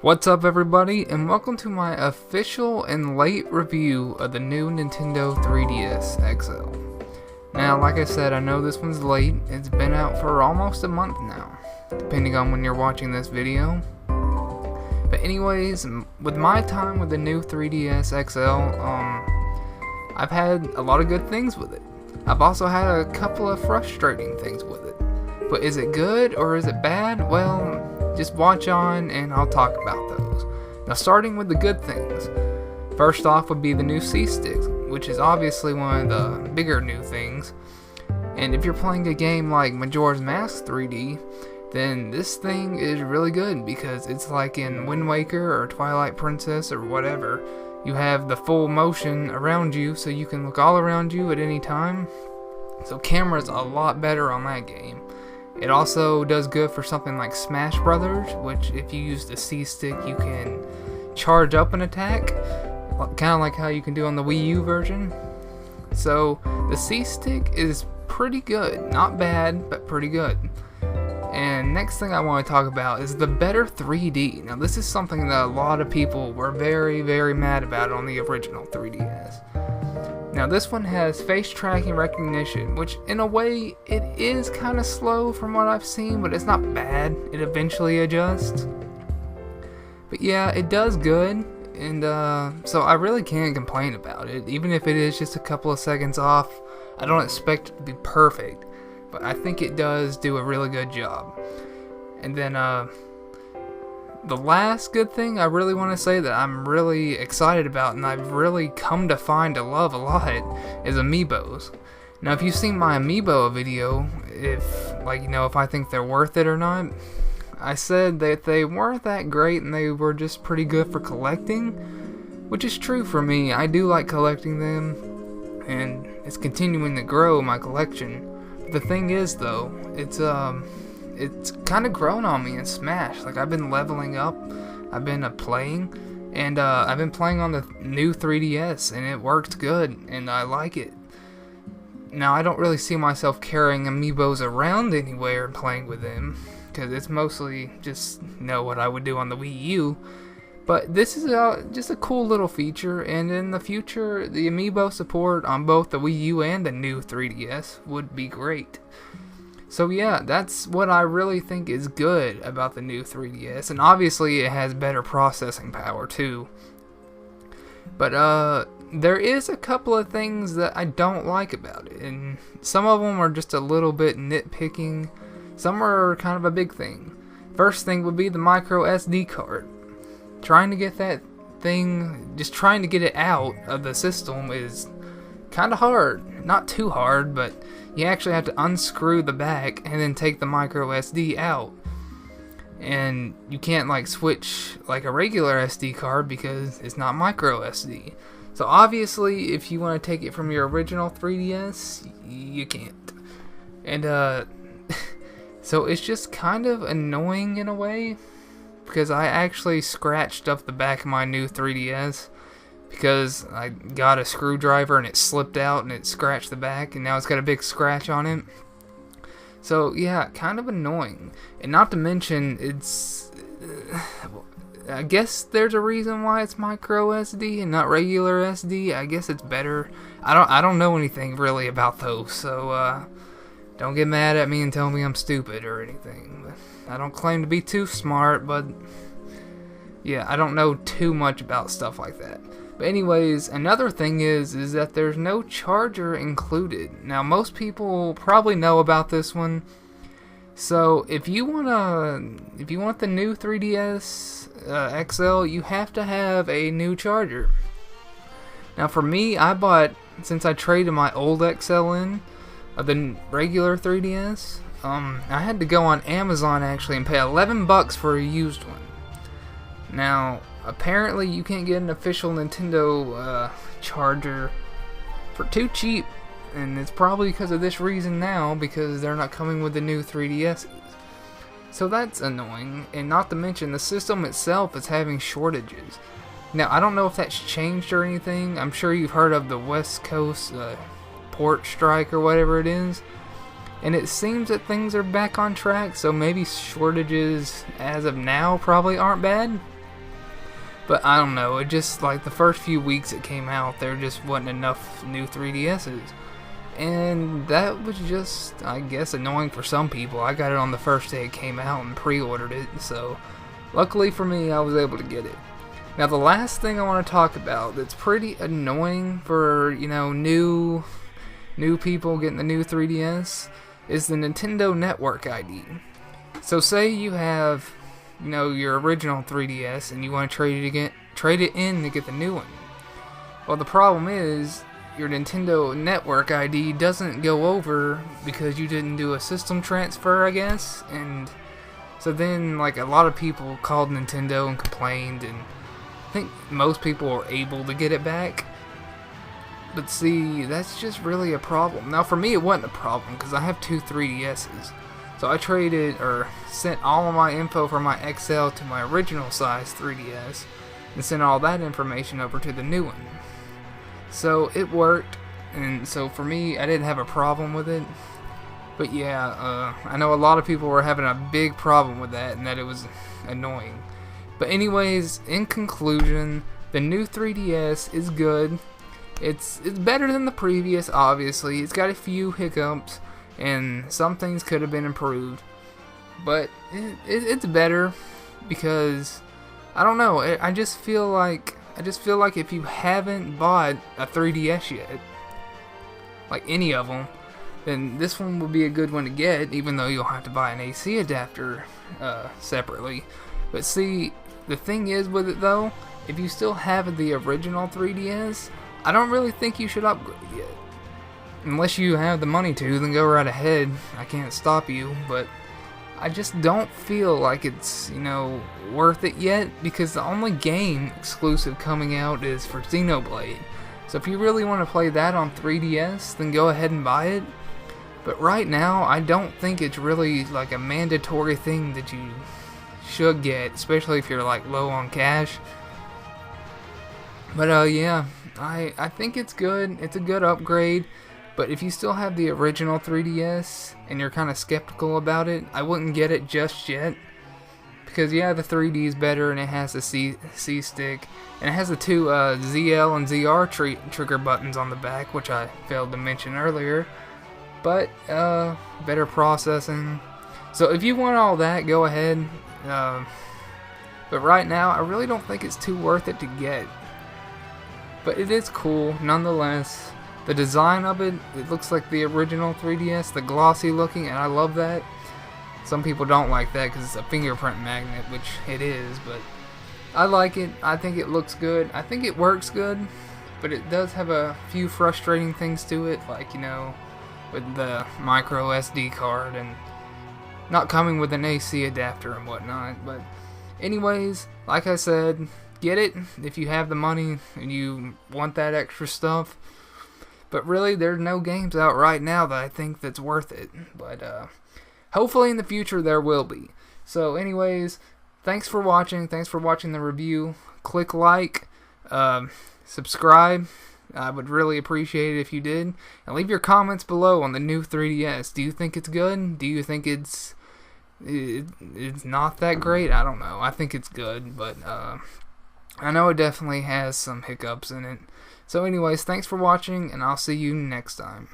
What's up everybody, and welcome to my official and late review of the new Nintendo 3DS XL. Now, like I said, I know this one's late. It's been out for almost a month now, depending on when you're watching this video. But anyways, with my time with the new 3DS XL, I've had a lot of good things with it. I've also had a couple of frustrating things with it. But is it good or is it bad? Well, just watch on and I'll talk about those. Now, starting with the good things. First off would be the new C-Stick, which is obviously one of the bigger new things. And if you're playing a game like Majora's Mask 3D, then this thing is really good because it's like in Wind Waker or Twilight Princess or whatever. You have the full motion around you, so you can look all around you at any time. So camera's a lot better on that game. It also does good for something like Smash Brothers, which if you use the C-Stick you can charge up an attack, kind of like how you can do on the Wii U version. So the C-Stick is pretty good, not bad, but pretty good. And next thing I want to talk about is the better 3D. Now this is something that a lot of people were very, very mad about on the original 3DS. Now this one has face tracking recognition, which in a way it is kind of slow from what I've seen, but it's not bad. It eventually adjusts. But yeah, it does good, and so I really can't complain about it. Even if it is just a couple of seconds off, I don't expect it to be perfect, but I think it does do a really good job. And then the last good thing I really want to say that I'm really excited about and I've really come to find to love a lot is amiibos. Now if you've seen my amiibo video, if I think they're worth it or not, I said that they weren't that great and they were just pretty good for collecting, which is true for me. I do like collecting them and it's continuing to grow my collection. But the thing is though, it's kind of grown on me in Smash. Like, I've been leveling up, I've been playing, and I've been playing on the new 3DS, and it works good, and I like it. Now, I don't really see myself carrying amiibos around anywhere and playing with them, because it's mostly just, what I would do on the Wii U. But this is just a cool little feature, and in the future, the amiibo support on both the Wii U and the new 3DS would be great. So yeah, that's what I really think is good about the new 3DS, and obviously it has better processing power too. But there is a couple of things that I don't like about it, and some of them are just a little bit nitpicking, some are kind of a big thing. First thing would be the micro SD card. Trying to get that thing, just trying to get it out of the system is kind of hard. Not too hard, but you actually have to unscrew the back and then take the micro SD out. And you can't switch like a regular SD card because it's not micro SD. So obviously if you want to take it from your original 3DS, you can't. And so it's just kind of annoying in a way, because I actually scratched up the back of my new 3DS because I got a screwdriver and it slipped out and it scratched the back, and now it's got a big scratch on it. So yeah, kind of annoying. And not to mention, it's I guess there's a reason why it's micro SD and not regular SD. I guess it's better. I don't know anything really about those, so don't get mad at me and tell me I'm stupid or anything. I don't claim to be too smart, but yeah, I don't know too much about stuff like that. But anyways, another thing is that there's no charger included. Now, most people probably know about this one. So, if you want the new 3DS XL, you have to have a new charger. Now, for me, since I traded my old XL in, of the regular 3DS, I had to go on Amazon actually and pay $11 for a used one. Now, apparently you can't get an official Nintendo charger for too cheap, and it's probably because of this reason now, because they're not coming with the new 3DSs. So that's annoying, and not to mention the system itself is having shortages. Now, I don't know if that's changed or anything. I'm sure you've heard of the West Coast port strike or whatever it is. And it seems that things are back on track, so maybe shortages as of now probably aren't bad. But I don't know, it just, like, the first few weeks it came out, there just wasn't enough new 3DSs. And that was just, I guess, annoying for some people. I got it on the first day it came out and pre-ordered it, so luckily for me, I was able to get it. Now, the last thing I want to talk about that's pretty annoying for, you know, new people getting the new 3DS is the Nintendo Network ID. So say you have, you know, your original 3DS and you want to trade it in to get the new one. Well, the problem is your Nintendo Network ID doesn't go over because you didn't do a system transfer, I guess. And so then, like, a lot of people called Nintendo and complained, and I think most people were able to get it back. But see, that's just really a problem. Now, for me, it wasn't a problem because I have two 3DSs. So I traded, or sent all of my info from my XL to my original size 3DS and sent all that information over to the new one. So it worked, and so for me, I didn't have a problem with it. But yeah, I know a lot of people were having a big problem with that, and that it was annoying. But anyways, in conclusion, the new 3DS is good. It's better than the previous, obviously. It's got a few hiccups, and some things could have been improved. But it's better because, I don't know, I just feel like if you haven't bought a 3DS yet, like any of them, then this one would be a good one to get, even though you'll have to buy an AC adapter separately. But see, the thing is with it though, if you still have the original 3DS, I don't really think you should upgrade yet. Unless you have the money to, then go right ahead. I can't stop you, but I just don't feel like it's, you know, worth it yet, because the only game exclusive coming out is for Xenoblade. So if you really want to play that on 3DS, then go ahead and buy it. But right now, I don't think it's really like a mandatory thing that you should get, especially if you're like low on cash. But yeah, I think it's good. It's a good upgrade. But if you still have the original 3DS and you're kind of skeptical about it, I wouldn't get it just yet. Because yeah, the 3D is better and it has the C stick. And it has the two ZL and ZR trigger buttons on the back, which I failed to mention earlier. But better processing. So if you want all that, go ahead. But right now, I really don't think it's too worth it to get. But it is cool, nonetheless. The design of it looks like the original 3DS, the glossy looking, and I love that. Some people don't like that because it's a fingerprint magnet, which it is, but I like it. I think it looks good. I think it works good, but it does have a few frustrating things to it, like, you know, with the micro SD card and not coming with an AC adapter and whatnot. But anyways, like I said, get it if you have the money and you want that extra stuff. But really, there's no games out right now that I think that's worth it. But hopefully in the future there will be. So anyways, thanks for watching. Thanks for watching the review. Click like, subscribe. I would really appreciate it if you did. And leave your comments below on the new 3DS. Do you think it's good? Do you think it's not that great? I don't know. I think it's good, but I know it definitely has some hiccups in it. So anyways, thanks for watching, and I'll see you next time.